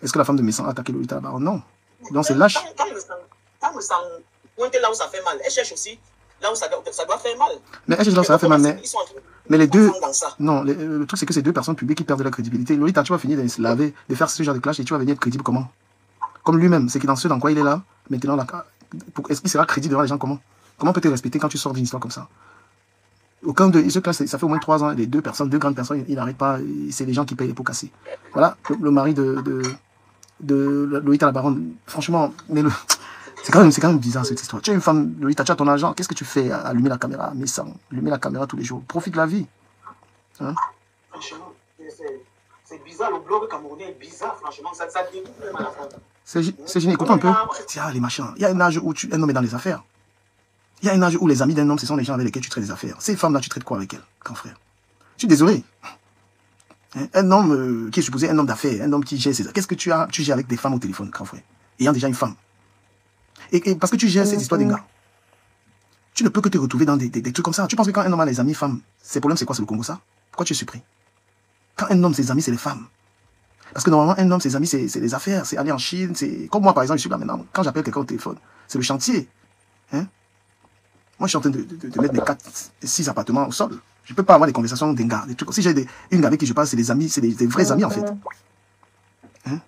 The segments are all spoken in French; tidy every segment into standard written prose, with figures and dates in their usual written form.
Est-ce que la femme de Messan a attaqué Lolita Baron? Non. Donc c'est lâche. Quand me sent pointer là où ça fait mal, elle cherche aussi là où ça doit faire mal. Mais elle cherche là où ça va faire mal, mais les deux... Non, le truc c'est que c'est deux personnes publiques qui perdent de la crédibilité. Lolita, tu vas finir de se laver, de faire ce genre de clash et tu vas venir être crédible comment? Comme lui-même, c'est que dans ce dans quoi il est là, maintenant, est-ce qu'il sera crédible devant les gens comment? Comment peut-tu respecter quand tu sors d'une histoire comme ça? Aucun de ce clash, ça fait au moins 3 ans, les deux grandes personnes, ils n'arrêtent pas, c'est les gens qui payent les pots cassés. Voilà, le mari de Lolita la Baronne, franchement, mais c'est quand même bizarre cette histoire. Tu es une femme, Lolita, tu as ton argent, qu'est-ce que tu fais à allumer la caméra, mais sans allumer la caméra tous les jours? Profite de la vie. Hein? Franchement, c'est bizarre, le blog camerounais est bizarre, franchement, ça dégoûte même à la fin. C'est génial, écoute un peu. Tiens, les machins, il y a un âge où un homme est dans les affaires. Il y a un âge où les amis d'un homme, ce sont les gens avec lesquels tu traites des affaires. Ces femmes-là, tu traites quoi avec elles, grand frère? Je suis désolé. Un homme qui est supposé un homme d'affaires, un homme qui gère ses affaires. Qu'est-ce que tu gères avec des femmes au téléphone, grand frère? Ayant déjà une femme. Et parce que tu gères cette histoire des gars. Tu ne peux que te retrouver dans des trucs comme ça. Tu penses que quand un homme a les amis femmes, ses problèmes, c'est quoi? C'est le Congo, ça? Pourquoi tu es surpris? Quand un homme, ses amis, c'est les femmes. Parce que normalement, un homme, ses amis, c'est les affaires. C'est aller en Chine. C'est comme moi, par exemple, je suis là maintenant. Quand j'appelle quelqu'un au téléphone, c'est le chantier. Hein? Moi, je suis en train de mettre mes 4-6 appartements au sol. Je ne peux pas avoir des conversations d'un gars. Des trucs. Si j'ai une avec qui je parle, c'est des amis, c'est des vrais amis, en fait. Hein?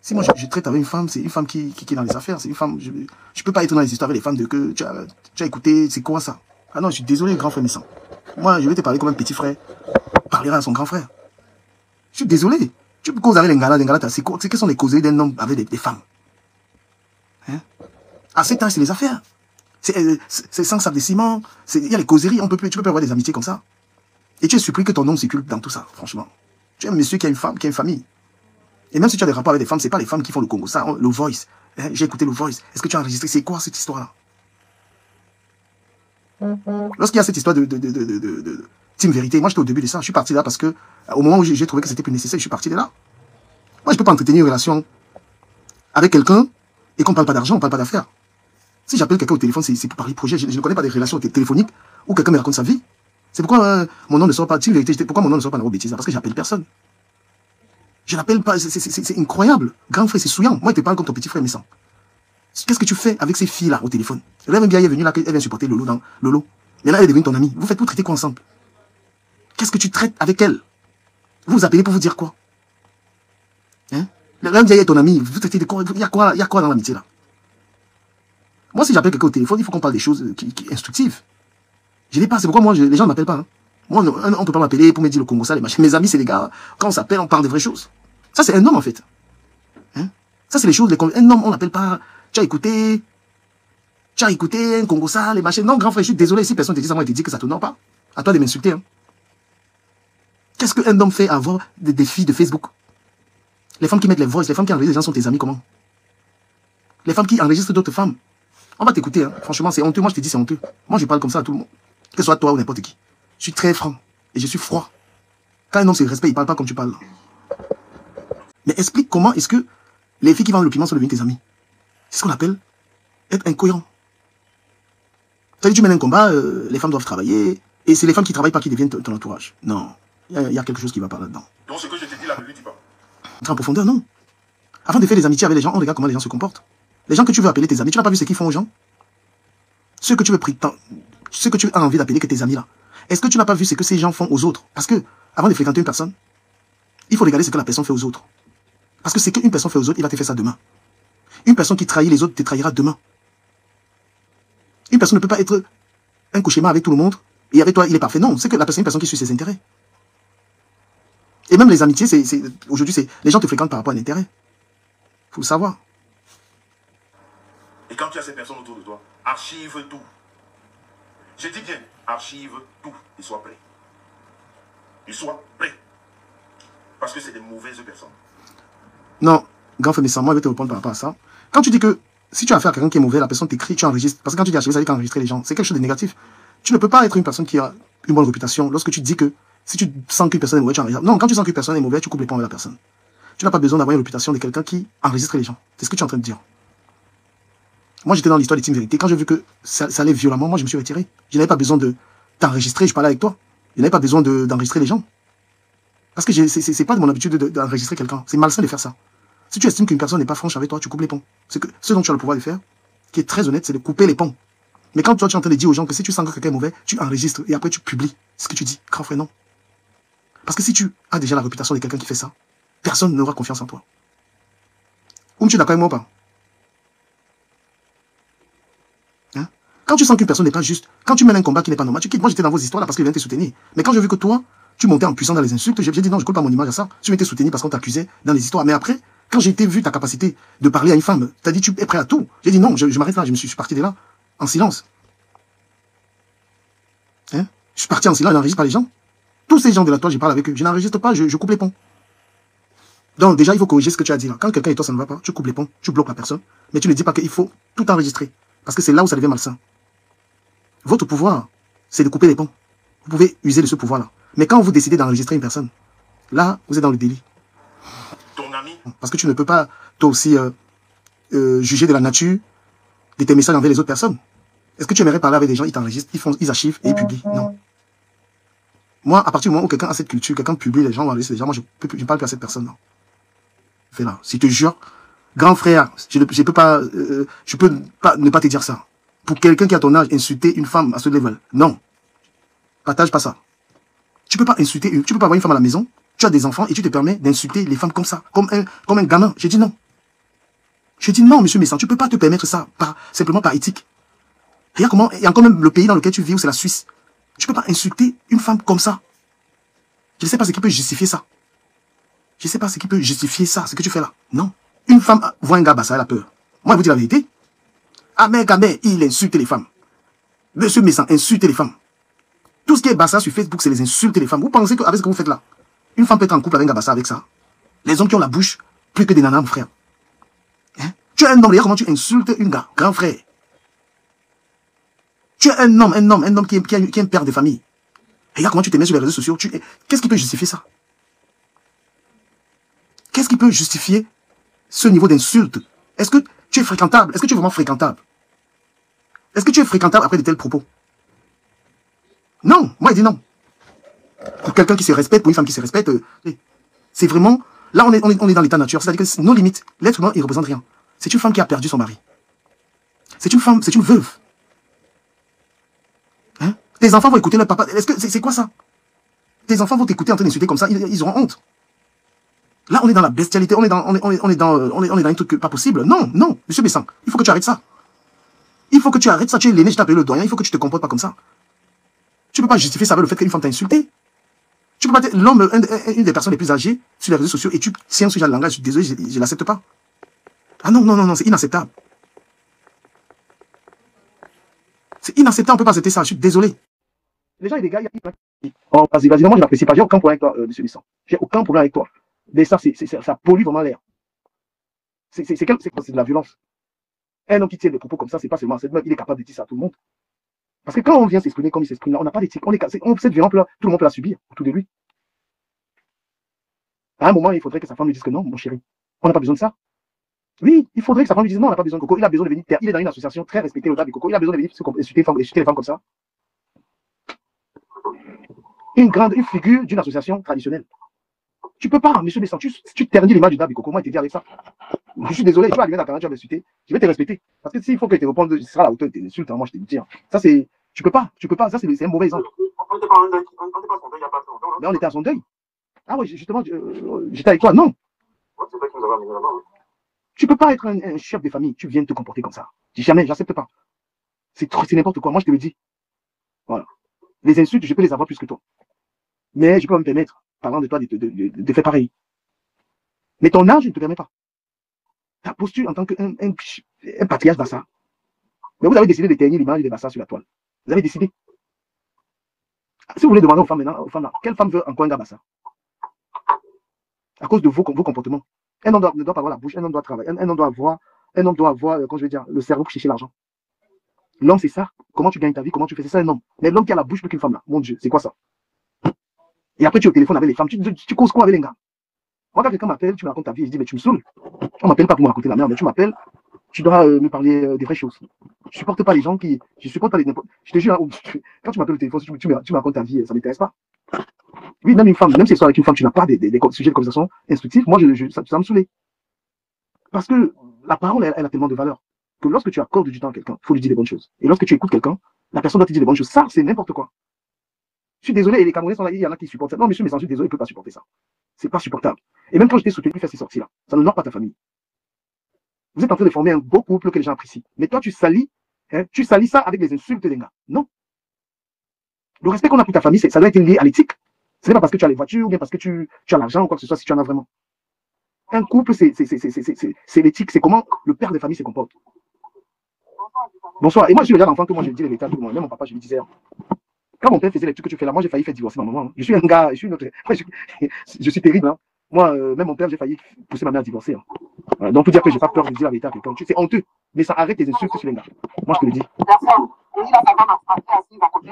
Si moi, je traite avec une femme, c'est une femme qui est dans les affaires. C'est une femme, je ne peux pas être dans les histoires avec les femmes de que tu as écouté, c'est quoi ça? Ah non, je suis désolé, grand frère Messan. Moi, je vais te parler comme un petit frère. Parlera à son grand frère. Je suis désolé. Tu peux causer avec les gars, c'est quoi? Quelles sont les causeries d'un homme avec des femmes? Hein? À cet âge, c'est les affaires. C'est 5 sacs de ciment. Il y a les causeries. Tu peux pas avoir des amitiés comme ça. Et tu es surpris que ton nom circule dans tout ça, franchement. Tu es un monsieur qui a une femme, qui a une famille. Et même si tu as des rapports avec des femmes, c'est pas les femmes qui font le Congo. Ça, le Voice. Hein, j'ai écouté le Voice. Est-ce que tu as enregistré? C'est quoi cette histoire-là? Lorsqu'il y a cette histoire de Team Vérité, moi j'étais au début de ça. Je suis parti là parce que, au moment où j'ai trouvé que c'était plus nécessaire, je suis parti de là. Moi, je peux pas entretenir une relation avec quelqu'un et qu'on parle pas d'argent, on parle pas d'affaires. Si j'appelle quelqu'un au téléphone, c'est pour parler projet. Je ne connais pas des relations téléphoniques où quelqu'un me raconte sa vie. C'est pourquoi mon nom ne sort pas. Pourquoi mon nom ne sort pas dans vos bêtises? Parce que j'appelle personne. Je n'appelle pas. C'est incroyable. Grand frère, c'est souillant. Moi, je te parle comme ton petit frère Messan. Qu'est-ce que tu fais avec ces filles-là au téléphone? Elle est venue là, elle vient supporter Lolo dans Lolo. Mais là, elle est devenue ton amie. Vous traitez quoi ensemble? Qu'est-ce que tu traites avec elle? Vous vous appelez pour vous dire quoi? Hein? Là, elle est ton amie. Vous traitez de quoi? Il y a quoi dans l'amitié là? Moi, si j'appelle quelqu'un au téléphone, il faut qu'on parle des choses instructives. Je n'ai pas, c'est pourquoi moi, les gens ne m'appellent pas. Hein. Moi, on ne peut pas m'appeler pour me dire le Congo, ça, les machins. Mes amis, c'est les gars. Quand on s'appelle, on parle de vraies choses. Ça, c'est un homme, en fait. Hein? Ça, c'est les choses. Un homme, on n'appelle pas. Tu as écouté un Congo, ça, les machins. Non, grand frère, je suis désolé. Si personne te dit ça, moi, je te dis que ça ne t'honore pas. À toi de m'insulter. Hein. Qu'est-ce qu'un homme fait à avoir des défis de Facebook? Les femmes qui mettent les voices, les femmes qui enregistrent les gens sont tes amis, comment? Les femmes qui enregistrent d'autres femmes. On va t'écouter, hein. Franchement, c'est honteux. Moi, je te dis, c'est honteux. Moi, je parle comme ça à tout le monde. Que ce soit toi ou n'importe qui. Je suis très franc. Et je suis froid. Quand un homme se respecte, il ne parle pas comme tu parles. Mais explique comment est-ce que les filles qui vendent le piment sont devenues tes amis. C'est ce qu'on appelle être incohérent. C'est-à-dire, tu mènes un combat, les femmes doivent travailler, et c'est les femmes qui ne travaillent pas qui deviennent ton entourage. Non. Il y a quelque chose qui ne va pas là-dedans. Donc, ce que je te dis là, ne le dis pas. Entrer en profondeur, non. Avant de faire des amitiés avec les gens, on regarde comment les gens se comportent. Les gens que tu veux appeler tes amis, tu n'as pas vu ce qu'ils font aux gens? Ceux que tu as envie d'appeler que tes amis là. Est-ce que tu n'as pas vu ce que ces gens font aux autres? Parce que, avant de fréquenter une personne, il faut regarder ce que la personne fait aux autres. Parce que ce qu'une personne fait aux autres, il va te faire ça demain. Une personne qui trahit les autres te trahira demain. Une personne ne peut pas être un cauchemar avec tout le monde, et avec toi, il est parfait. Non, c'est que la personne est une personne qui suit ses intérêts. Et même les amitiés, aujourd'hui, les gens te fréquentent par rapport à l'intérêt. Il faut le savoir. Et quand tu as ces personnes autour de toi, archive tout. Je dis bien, archive tout et sois prêt. Et sois prêt. Parce que c'est des mauvaises personnes. Non, grand frère Messan, moi je vais te répondre par rapport à ça. Quand tu dis que si tu as affaire à quelqu'un qui est mauvais, la personne t'écrit, tu enregistres. Parce que quand tu dis archiver, ça veut dire qu'enregistrer les gens. C'est quelque chose de négatif. Tu ne peux pas être une personne qui a une bonne réputation lorsque tu dis que si tu sens qu'une personne est mauvaise, tu enregistres. Non, quand tu sens qu'une personne est mauvaise, tu coupes les ponts avec la personne. Tu n'as pas besoin d'avoir une réputation de quelqu'un qui enregistre les gens. C'est ce que tu es en train de dire. Moi, j'étais dans l'histoire des Team Vérité. Quand j'ai vu que ça allait violemment, moi, je me suis retiré. Je n'avais pas besoin de t'enregistrer, je parlais avec toi. Je n'avais pas besoin d'enregistrer les gens. Parce que c'est pas de mon habitude d'enregistrer quelqu'un. C'est malsain de faire ça. Si tu estimes qu'une personne n'est pas franche avec toi, tu coupes les ponts. Ce dont tu as le pouvoir de faire, qui est très honnête, c'est de couper les ponts. Mais quand toi, tu es en train de dire aux gens que si tu sens que quelqu'un est mauvais, tu enregistres et après tu publies ce que tu dis. Grand frère, non. Parce que si tu as déjà la réputation de quelqu'un qui fait ça, personne n'aura confiance en toi. Ou tu es d'accord avec moi ou pas? Hein? Quand tu sens qu'une personne n'est pas juste, quand tu mènes un combat qui n'est pas normal, tu quittes. Moi, j'étais dans vos histoires là parce qu'il vient te soutenir. Mais quand j'ai vu que toi, tu montais en puissance dans les insultes, j'ai dit non, je ne colle pas mon image à ça. Tu m'étais soutenu parce qu'on t'accusait dans les histoires. Mais après, quand j'ai été vu ta capacité de parler à une femme, tu as dit tu es prêt à tout. J'ai dit non, je m'arrête là, je suis parti de là, en silence. Hein? Je suis parti en silence, je n'enregistre pas les gens. Tous ces gens de la toile, je parle avec eux. Je n'enregistre pas, je coupe les ponts. Donc déjà, il faut corriger ce que tu as dit là. Quand quelqu'un et toi, ça ne va pas, tu coupes les ponts, tu bloques la personne. Mais tu ne dis pas qu'il faut tout enregistrer. Parce que c'est là où ça devient malsain. Votre pouvoir, c'est de couper les ponts. Vous pouvez user de ce pouvoir-là. Mais quand vous décidez d'enregistrer une personne, là, vous êtes dans le délit. Ton ami. Parce que tu ne peux pas, toi aussi, juger de la nature de tes messages envers les autres personnes. Est-ce que tu aimerais parler avec des gens, ils t'enregistrent, ils archivent et ils publient? Non. Moi, à partir du moment où quelqu'un a cette culture, quelqu'un publie les gens, enregistre les gens, moi, je ne parle plus à cette personne. Non. Fais là. Si je te jure, grand frère, je peux pas ne pas te dire ça. Pour quelqu'un qui a ton âge, insulter une femme à ce level, non. Partage pas ça. Tu peux pas insulter, tu peux pas avoir une femme à la maison, tu as des enfants et tu te permets d'insulter les femmes comme ça, comme un gamin. J'ai dit non. J'ai dit non, monsieur Messan, tu peux pas te permettre ça, simplement par éthique. Regarde comment, il y a quand même le pays dans lequel tu vis, où c'est la Suisse. Tu peux pas insulter une femme comme ça. Je ne sais pas ce qui peut justifier ça. Je ne sais pas ce qui peut justifier ça, ce que tu fais là. Non. Une femme voit un gars bassa, elle a peur. Moi, je vous dis la vérité. Ahmed Gamer, il insulte les femmes. Monsieur Messan insulte les femmes. Tout ce qui est bassa sur Facebook, c'est les insultes des femmes. Vous pensez qu'avec ce que vous faites là, une femme peut être en couple avec un bassa avec ça? Les hommes qui ont la bouche, plus que des nanas, mon frère. Hein? Tu es un homme, regarde comment tu insultes une gars, grand frère. Tu es un homme qui est un père de famille. Regarde comment tu te mets sur les réseaux sociaux. Qu'est-ce qui peut justifier ça? Qu'est-ce qui peut justifier ce niveau d'insulte? Est-ce que tu es fréquentable? Est-ce que tu es vraiment fréquentable? Est-ce que tu es fréquentable après de tels propos? Non, moi je dis non. Pour quelqu'un qui se respecte, pour une femme qui se respecte, c'est vraiment... Là, on est dans l'état nature. C'est-à-dire que nos limites, l'être humain, il ne représente rien. C'est une femme qui a perdu son mari. C'est une femme, c'est une veuve. Hein? Tes enfants vont écouter leur papa. Est-ce que c'est quoi ça? Tes enfants vont t'écouter en train d'insulter comme ça, ils auront honte. Là, on est dans la bestialité, on est dans un truc pas possible. Non, non, monsieur Bessan, il faut que tu arrêtes ça. Il faut que tu arrêtes ça. Tu es l'aîné, je t'appelle le doyen, il faut que tu te comportes pas comme ça. Tu ne peux pas justifier ça avec le fait qu'une femme t'a insulté. Tu peux pas être l'homme, une des personnes les plus âgées sur les réseaux sociaux, et tu tiens ce genre de langage. Je suis désolé, je ne l'accepte pas. Ah non, non, non, non, c'est inacceptable. C'est inacceptable, on ne peut pas accepter ça, je suis désolé. Les gens et les gars, oh, vas-y, vas-y, non, moi je n'apprécie pas, j'ai aucun problème avec toi, monsieur Bisson. J'ai aucun problème avec toi. Mais ça, ça pollue vraiment l'air. C'est de la violence. Un homme qui tient des propos comme ça, c'est pas seulement cette meuf, il est capable de dire ça à tout le monde. Parce que quand on vient s'exprimer comme il s'exprime là, on n'a pas d'éthique. Cette violence-là, tout le monde peut la subir autour de lui. À un moment, il faudrait que sa femme lui dise que non, mon chéri, on n'a pas besoin de ça. Oui, il faudrait que sa femme lui dise non, on n'a pas besoin de Coco. Il a besoin de venir, il est dans une association très respectée au-delà de Coco. Il a besoin de venir insulter les femmes comme ça. Une figure d'une association traditionnelle. Tu peux pas, monsieur Bessan, tu ternis l'image du Dabi Coco. Moi, je te dis avec ça. Je suis désolé, tu vas arriver dans ta tu vas m'insulter. Je vais te respecter. Parce que s'il faut que tu répondes, ce sera à la hauteur de tes insultes. Moi, je te dis, tiens. Ça, c'est. Tu peux pas. Ça, c'est un mauvais exemple. On n'était pas à son deuil il n'y a pas longtemps. Mais on était à son deuil. Ah oui, justement, j'étais avec toi. Non. C'est vrai que nous avons amené là-bas. Tu peux pas être un chef de famille. Tu viens de te comporter comme ça. Jamais, j'accepte pas. C'est n'importe quoi. Moi, je te le dis. Voilà. Les insultes, je peux les avoir plus que toi. Mais je peux pas me permettre, parlant de toi, de faire pareil. Mais ton âge ne te permet pas. Ta posture en tant qu'un patriarche Bassa. Mais vous avez décidé de ternir l'image de Bassa sur la toile. Vous avez décidé. Si vous voulez demander aux femmes là, quelle femme veut encore un gars Bassa? À cause de vos comportements. Un homme ne doit pas avoir la bouche, un homme doit travailler, un homme doit avoir, quand je veux dire, le cerveau pour chercher l'argent. L'homme, c'est ça. Comment tu gagnes ta vie, comment tu fais, c'est ça un homme. Mais l'homme qui a la bouche plus qu'une femme là, mon Dieu, c'est quoi ça? Et après, tu es au téléphone avec les femmes, tu causes quoi avec les gars? Moi, quand quelqu'un m'appelle, tu me racontes ta vie, je dis, mais tu me saoules. On m'appelle pas pour me raconter la merde, mais tu m'appelles, tu dois me parler des vraies choses. Je supporte pas les gens qui. Je supporte pas les. Je te jure, quand tu m'appelles au téléphone, tu me racontes ta vie, ça m'intéresse pas. Oui, même une femme, même si c'est avec une femme, tu n'as pas des sujets de conversation instructifs, moi, ça me saoulait. Parce que la parole, elle a tellement de valeur que lorsque tu accordes du temps à quelqu'un, il faut lui dire les bonnes choses. Et lorsque tu écoutes quelqu'un, la personne doit te dire les bonnes choses. Ça, c'est n'importe quoi. Je suis désolé, et les Camerounais sont là, il y en a qui supportent ça. Non, monsieur, mais je suis désolé, il ne peut pas supporter ça. C'est pas supportable. Et même quand je t'ai soutenu faire ces sorties-là, ça ne honore pas ta famille. Vous êtes en train de former un beau couple que les gens apprécient. Mais toi, tu salis ça avec les insultes des gars. Non. Le respect qu'on a pour ta famille, ça doit être lié à l'éthique. Ce n'est pas parce que tu as les voitures, ou bien parce que tu as l'argent, ou quoi que ce soit, si tu en as vraiment. Un couple, c'est l'éthique, c'est comment le père de famille se comporte. Bonsoir. Et moi, je suis le gars d'enfant que moi, je dis les vérités à tout le monde. Même mon papa, je lui disais, quand mon père faisait les trucs que tu fais là, moi, j'ai failli faire divorcer ma maman. Je suis un gars, je suis une autre. Je suis terrible. Hein. Moi, même mon père, j'ai failli pousser ma mère à divorcer. Hein. Voilà. Donc, pour dire que j'ai pas peur de dire la vérité à quelqu'un. C'est honteux. Mais ça arrête les insultes sur les gars. Moi, je te le dis.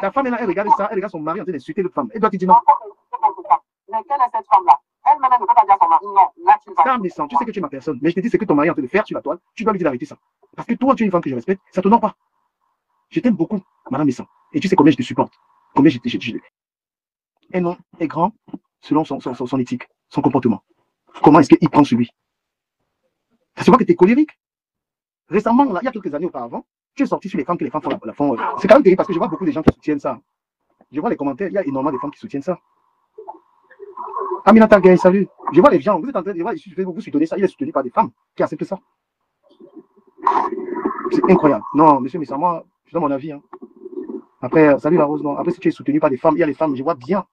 Ta femme, elle regarde ça, elle regarde son mari en train d'insulter l'autre femme. Elle doit te dire non. Mais quelle est cette femme-là? Elle-même ne peut pas dire à son mari, non, là, tu vas. Tu sais que tu es ma personne. Mais je te dis, c'est que ton mari est en train de faire sur la toile. Tu dois lui dire la vérité, ça. Parce que toi, tu es une femme que je respecte. Ça t'honore pas. Je t'aime beaucoup, madame Messan. Et tu sais combien je te supporte. Combien un homme est grand selon son éthique, son comportement. Comment est-ce qu'il prend sur lui? Ça se voit que tu es colérique. Récemment, là, il y a quelques années auparavant, tu es sorti sur les femmes que les femmes font. C'est quand même terrible parce que je vois beaucoup de gens qui soutiennent ça. Je vois les commentaires, il y a énormément de femmes qui soutiennent ça. Aminata Gay, salut. Je vois les gens, vous êtes en train de voir, vous soutenez ça, il est soutenu par des femmes qui acceptent ça. C'est incroyable. Non, monsieur Messa, moi, je donne mon avis. Hein. Après, salut la Rose, non. Après, si tu es soutenu par des femmes, il y a les femmes, je vois bien.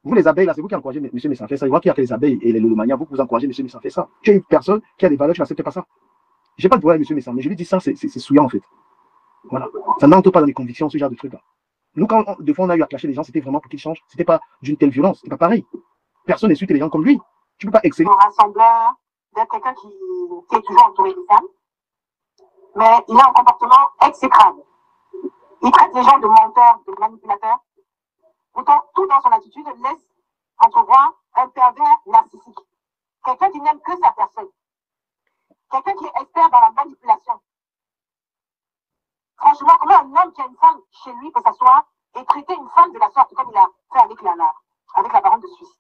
Vous, les abeilles, là, c'est vous qui encouragez monsieur Messa fait ça. Je vois qu'il y a que les abeilles et les lolomanias, vous encouragez monsieur Messa fait ça. Tu es une personne qui a des valeurs, tu n'acceptes pas ça. Je n'ai pas de problème avec monsieur Messa, mais je lui dis ça, c'est souillant en fait. Voilà. Ça n'entre pas dans les convictions, ce genre de trucs-là. Nous, quand des fois on a eu à clasher les gens, c'était vraiment pour qu'ils changent. C'était pas d'une telle violence, c'était pas pareil. Personne n'insulte les gens comme lui. Tu peux pas exceller. Un rassembleur, d'être quelqu'un qui est toujours entouré des femmes, mais il a un comportement exécrable. Il traite les gens de menteurs, de manipulateurs. Pourtant, tout dans son attitude laisse entrevoir un pervers narcissique. Quelqu'un qui n'aime que sa personne. Quelqu'un qui est expert dans la manipulation. Franchement, comment un homme qui a une femme chez lui peut s'asseoir et traiter une femme de la sorte comme il a fait avec la baronne de Suisse.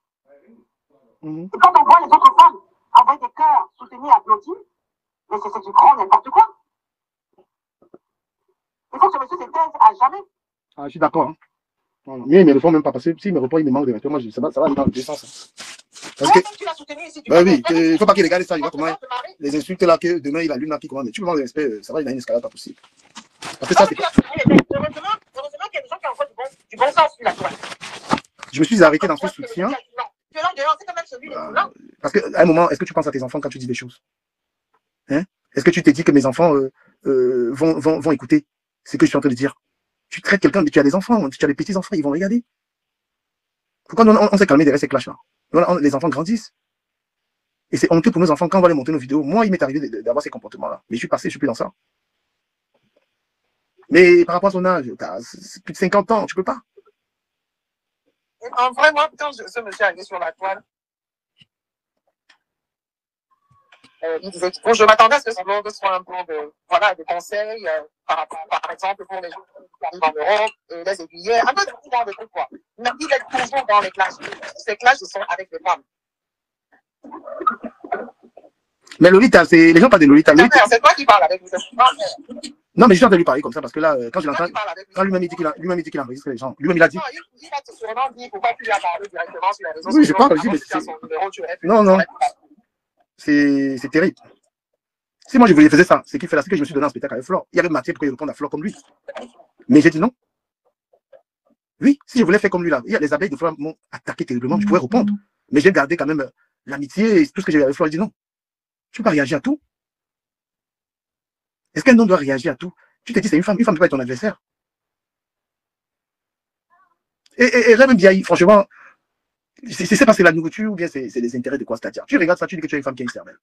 Et quand on voit les autres femmes envoyer des cœurs soutenus et applaudis, mais c'est du grand n'importe quoi. Il faut que ce monsieur se taise à jamais. Ah, je suis d'accord. Hein. Mais il ne me répond même pas parce que s'il me répond, il me manque de respect. Moi, ça va aller dans le deux sens. Parce que, tu l'as soutenu ici. Bah oui, il ne faut pas qu'il regarde ça. Il voit comment les insultes là, que demain il a l'une qui commande. Mais tu me manques de respect, ça va, il a une escalade pas possible. Parce que ça, c'est. Heureusement qu'il y a des gens qui envoient du bon sens sur la toile. Je me suis arrêté dans ce soutien. Parce qu'à un moment, est-ce que tu penses à tes enfants quand tu dis des choses? Hein? Est-ce que tu te dis que mes enfants vont écouter ce que je suis en train de dire? Tu traites quelqu'un, tu as des enfants, tu as des petits-enfants, ils vont regarder. Pourquoi on s'est calmé derrière ces clashs-là? Les enfants grandissent. Et c'est honteux pour nos enfants quand on va les monter nos vidéos. Moi, il m'est arrivé d'avoir ces comportements-là. Mais je suis passé, je suis plus dans ça. Mais par rapport à son âge, c'est plus de 50 ans, tu peux pas. En vrai, moi, quand ce monsieur est arrivé sur la toile, il disait bon, je m'attendais à ce que ce blog soit un peu de conseils, par exemple, pour les gens qui arrivent en Europe, les aiguillets, un peu de tout genre de trucs, quoi. Mais il est toujours dans les clashs. Ces clashs, ils sont avec les femmes. Mais Lolita, les gens parlent de Lolita. C'est toi qui parles avec lui. Non, mais je suis en train de lui parler comme ça parce que là, quand je l'entends, quand lui-même il dit qu'il enregistre les gens, lui-même il a dit. Non, il va sûrement dire pourquoi tu lui as parlé directement sur les réseaux sociaux. Oui, je parle, mais c'est. Non. C'est terrible. Si moi je voulais faire ça, c'est qu'il fait là, c'est que je me suis donné un spectacle avec Flore. Il y avait matière pour qu'il réponde à Flore comme lui. Mais j'ai dit non. Oui, si je voulais faire comme lui là, les abeilles de Flore m'ont attaqué terriblement, je pouvais répondre. Mais j'ai gardé quand même l'amitié et tout ce que j'avais avec Flore. J'ai dit non. Tu peux pas réagir à tout. Est-ce qu'un homme doit réagir à tout? Tu te dis c'est une femme ne peut pas être ton adversaire. Et même bien, franchement, c'est pas c'est la nourriture ou bien c'est les intérêts de quoi, c'est-à-dire. Tu regardes ça, tu dis que tu es une femme qui a une cervelle.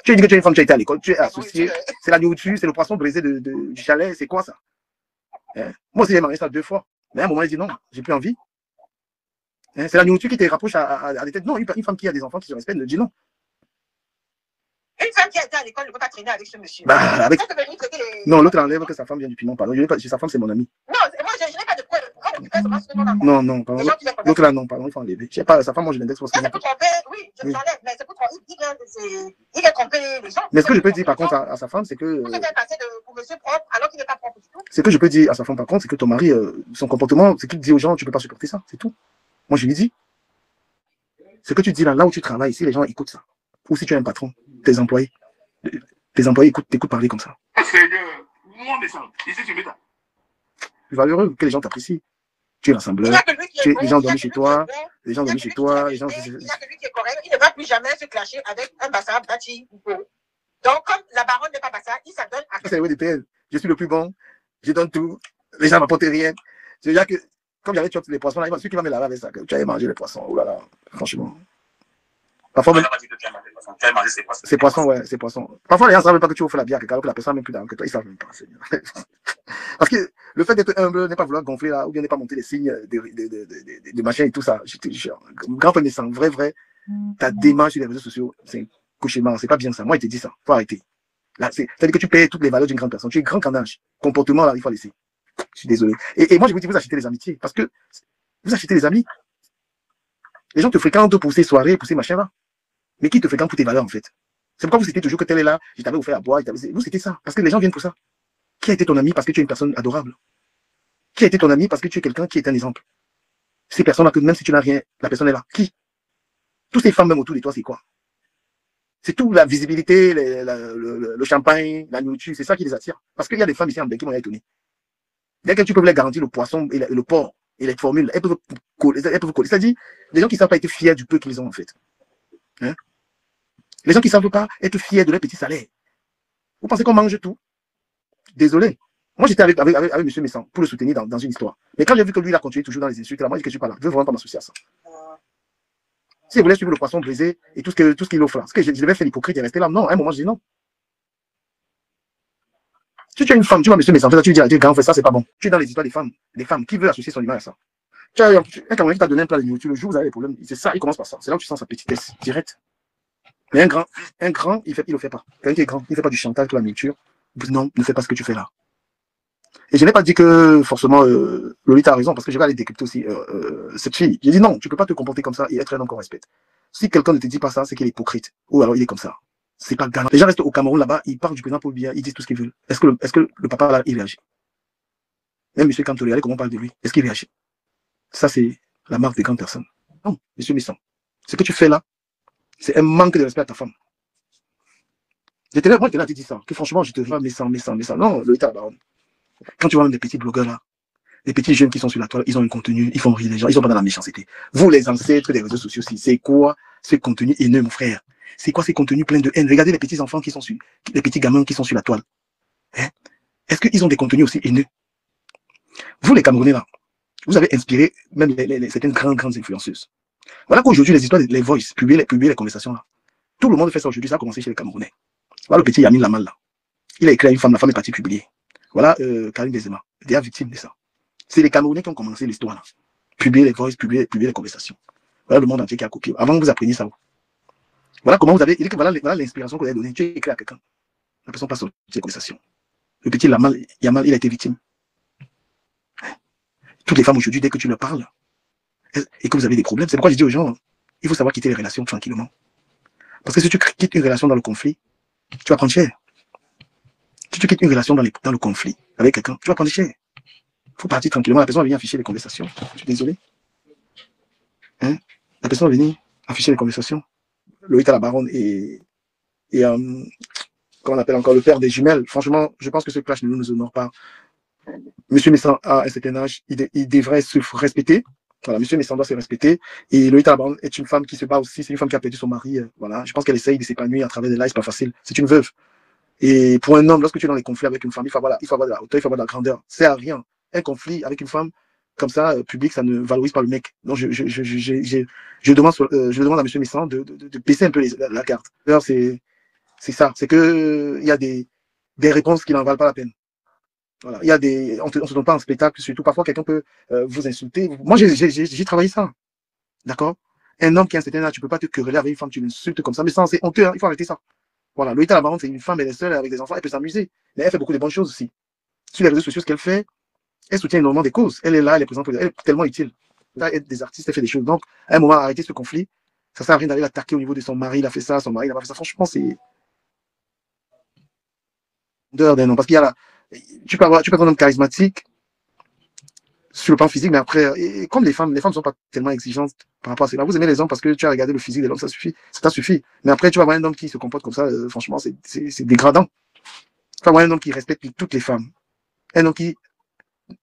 Tu dis que tu es une femme qui a été à l'école, tu es associé, c'est la nourriture, c'est le poisson brisé du chalet, c'est quoi ça? Moi aussi j'ai marié ça 2 fois. Mais à un moment il dit non, j'ai plus envie. C'est la nourriture qui te rapproche à des têtes. Non, une femme qui a des enfants qui se respectent, ne dit non. Une femme qui a été à l'école ne peut pas traîner avec ce monsieur. Non, l'autre enlève que sa femme vient du piment, pardon. Sa femme, c'est mon ami. Non, moi, je n'ai pas de problème. fait seulement ce que nous on a Non, non, pardon. Les gens qui les connaissent. L'autre là, non, pardon, il faut enlever. Je sais pas, sa femme, moi je l'indexe parce que. Ça, c'est pour tromper, oui, je l'enlève, mais c'est pour tromper. Il vient tromper les gens. Mais ce que je peux dire par contre à sa femme, c'est que. Vous êtes passé pour monsieur propre alors qu'il n'est pas propre du tout. Ce que je peux dire à sa femme par contre, c'est que ton mari, son comportement, c'est qu'il dit aux gens, tu peux pas supporter ça, c'est tout. Moi je lui dis. Ce que tu dis là où tu travailles, si les gens écoutent ça, ou si tu es un patron, tes employés t'écoutent parler comme ça. Tu vas heureux que les gens t'apprécient. Tu es rassembleur, les gens dorment chez toi, les gens dorment chez toi, les gens. Il n'y a que lui qui est correct, il ne va plus jamais se clasher avec un bassa, bâti ou quoi. Donc, comme la baronne n'est pas bassa, il s'adonne à. C'est le DPL. Je suis le plus bon, je donne tout, les gens ne m'apportent rien. C'est-à-dire que, comme j'avais tué les poissons, là, celui qui va me laver avec ça, que tu avais mangé les poissons, oh là là, franchement. Parfois, même. Ces poissons, ouais, ces poissons. Parfois, les gens ne savent même pas que tu offres la bière, alors que la personne n'a même plus d'argent que toi, ils ne savent même pas, Seigneur. Parce que le fait d'être humble, n'est pas vouloir gonfler là, ou bien n'est pas monter les signes de machin et tout ça. Grand premier sang, vrai, ta démarche sur les réseaux sociaux, c'est un cauchemar, c'est pas bien ça. Moi, il te dit ça, faut arrêter. Là, c'est-à-dire que tu payes toutes les valeurs d'une grande personne. Tu es grand qu'en âge. Comportement, là, il faut laisser. Je suis désolé. Et moi, je vous dis, vous achetez les amitiés, parce que vous achetez les amis. Les gens te fréquentent pour ces soirées, pour ces machins-là. Mais qui te fréquente pour tes valeurs, en fait? C'est pourquoi vous citez toujours que tel est là, je t'avais offert à boire, vous citez ça. Parce que les gens viennent pour ça. Qui a été ton ami parce que tu es une personne adorable? Qui a été ton ami parce que tu es quelqu'un qui est un exemple? Ces personnes-là, que même si tu n'as rien, la personne est là. Qui? Toutes ces femmes, même autour de toi, c'est quoi? C'est tout la visibilité, le champagne, la nourriture, c'est ça qui les attire. Parce qu'il y a des femmes ici en Belgique qui m'ont étonné. Dès que tu peux leur garantir le poisson et le porc et les formules, elles peuvent coller. C'est-à-dire, les gens qui ne savent pas être fiers du peu qu'ils ont, en fait. Hein? Les gens qui ne savent pas être fiers de leur petit salaire. Vous pensez qu'on mange tout? Désolé. Moi, j'étais avec M. Messan pour le soutenir dans une histoire. Mais quand j'ai vu que lui, il a continué toujours dans les insultes, là, moi, je dis que je ne suis pas là. Je ne veux vraiment pas m'associer à ça. Si je voulais suivre le poisson brisé et tout ce qu'il offre là, ce que je devais faire l'hypocrite et rester là, non, à un moment, je dis non. Si tu es une femme, tu vois, M. Messan, tu dis à Dieu, grand frère, ça, c'est pas bon. Tu es dans les histoires des femmes qui veulent associer son image à ça. Tu as un Camerounais qui t'a donné un plat de nourriture, le jour où vous avez des problèmes, c'est ça, il commence par ça. C'est là où tu sens sa petitesse, direct. Mais un grand, il le fait pas. Quelqu'un qui est grand, il ne fait pas du chantage pour la nourriture. Non, ne fais pas ce que tu fais là. Et je n'ai pas dit que forcément Lolita a raison, parce que je vais aller décrypter aussi cette fille. J'ai dit non, tu ne peux pas te comporter comme ça et être un homme qu'on respecte. Si quelqu'un ne te dit pas ça, c'est qu'il est hypocrite. Ou alors il est comme ça. C'est pas galant. Les gens restent au Cameroun là-bas, ils parlent du président Paul Biya, ils disent tout ce qu'ils veulent. Est-ce que le papa là, il réagit? Même M. Kanto, regardez comment on parle de lui. Est-ce qu'il réagit? Ça, c'est la marque des grandes personnes. Non, M. Messan. Ce que tu fais là, c'est un manque de respect à ta femme. Moi, je t'ai dit ça. Que franchement, je te vois Messan. Non, Lolita Baron. Quand tu vois des petits blogueurs là, des petits jeunes qui sont sur la toile, ils ont un contenu, ils font rire les gens, ils sont pas dans la méchanceté. Vous, les ancêtres des réseaux sociaux, c'est quoi ce contenu haineux, mon frère? C'est quoi ces contenus pleins de haine? Regardez les petits enfants qui sont sur, les petits gamins qui sont sur la toile. Hein? Est-ce qu'ils ont des contenus aussi haineux? Vous, les Camerounais là, vous avez inspiré même certaines grandes influenceuses. Voilà qu'aujourd'hui, les histoires, les voices, publier les conversations là. Tout le monde fait ça aujourd'hui, ça a commencé chez les Camerounais. Voilà le petit Yamin Lamal là. Il a écrit à une femme, la femme est partie publier. Voilà Karim Benzema, déjà victime de ça. C'est les Camerounais qui ont commencé l'histoire là. Publier les voices, publier les conversations. Voilà le monde entier qui a copié. Avant que vous appreniez ça. Voilà comment vous avez. Voilà l'inspiration que vous avez donnée. Tu as écrit à quelqu'un. La personne passe sur ces conversations. Le petit Yamal, il a été victime. Toutes les femmes aujourd'hui, dès que tu leur parles et que vous avez des problèmes, c'est pourquoi je dis aux gens, il faut savoir quitter les relations tranquillement. Parce que si tu quittes une relation dans le conflit, tu vas prendre cher. Si tu quittes une relation dans le conflit avec quelqu'un, tu vas prendre cher. Il faut partir tranquillement. La personne va venir afficher les conversations. Je suis désolé. Hein? La personne va venir afficher les conversations. Lolita la baronne et comment on appelle encore le père des jumelles. Franchement, je pense que ce clash ne nous honore pas. Monsieur Messan a un certain âge, il devrait se respecter. Voilà, Monsieur Messan doit se respecter. Et Lolita la baronne est une femme qui se bat aussi. C'est une femme qui a perdu son mari. Voilà, je pense qu'elle essaye de s'épanouir à travers des lives, c'est pas facile. C'est une veuve. Et pour un homme, lorsque tu es dans les conflits avec une femme, il faut avoir de la hauteur, il faut avoir de la grandeur. C'est à rien. Un conflit avec une femme comme ça, public, ça ne valorise pas le mec. Donc je demande à M. Messan de baisser un peu la carte. D'ailleurs, c'est ça. C'est que il y a des réponses qui n'en valent pas la peine. Voilà. Il y a on se donne pas en spectacle, surtout parfois quelqu'un peut vous insulter. Moi, j'ai travaillé ça. D'accord? Un homme qui a un certain âge, tu peux pas te quereller avec une femme, tu l'insultes comme ça. Mais ça, c'est honteux, hein, il faut arrêter ça. Voilà, Lolita la baronne, c'est une femme, elle est seule avec des enfants, elle peut s'amuser. Mais elle fait beaucoup de bonnes choses aussi. Sur les réseaux sociaux, ce qu'elle fait, Elle soutient énormément des causes. Elle est là, elle est présente, elle est tellement utile. Là, elle aide des artistes, elle fait des choses. Donc, à un moment, arrêter ce conflit. Ça sert à rien d'aller l'attaquer au niveau de son mari, il a fait ça, son mari, il a pas fait ça. Franchement, c'est d'un nom. Parce qu'il y a là, tu peux être un homme charismatique sur le plan physique, mais après, et comme les femmes ne sont pas tellement exigeantes par rapport à cela. Vous aimez les hommes parce que tu as regardé le physique de l'homme, ça suffit, ça t'a suffi. Mais après, tu vas voir un homme qui se comporte comme ça, franchement, c'est dégradant. Tu vas voir un homme qui respecte toutes les femmes. Un homme qui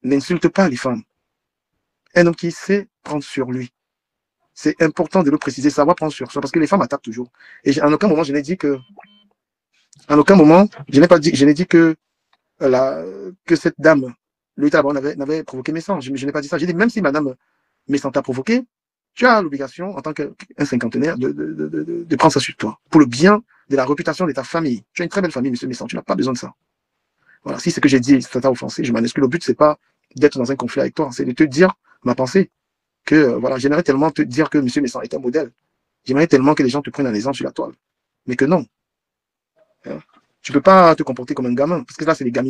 n'insulte pas les femmes. Un homme qui sait prendre sur lui. C'est important de le préciser, savoir prendre sur soi, parce que les femmes attaquent toujours. Et en aucun moment, je n'ai dit que, en aucun moment, je n'ai dit que, que cette dame, Lolita Lebron, n'avait provoqué mes sangs. Je n'ai pas dit ça. J'ai dit, même si madame Messant t'a provoqué, tu as l'obligation, en tant qu'un cinquantenaire, de prendre ça sur toi. Pour le bien de la réputation de ta famille. Tu as une très belle famille, monsieur Messant. Tu n'as pas besoin de ça. Voilà. Si ce que j'ai dit, ça t'a offensé, je m'en excuse. Le but, c'est pas d'être dans un conflit avec toi. C'est de te dire ma pensée. Que, voilà, j'aimerais tellement te dire que monsieur Messant est un modèle. J'aimerais tellement que les gens te prennent en exemple sur la toile. Mais que non. Hein. Tu peux pas te comporter comme un gamin. Parce que là, c'est les gamins.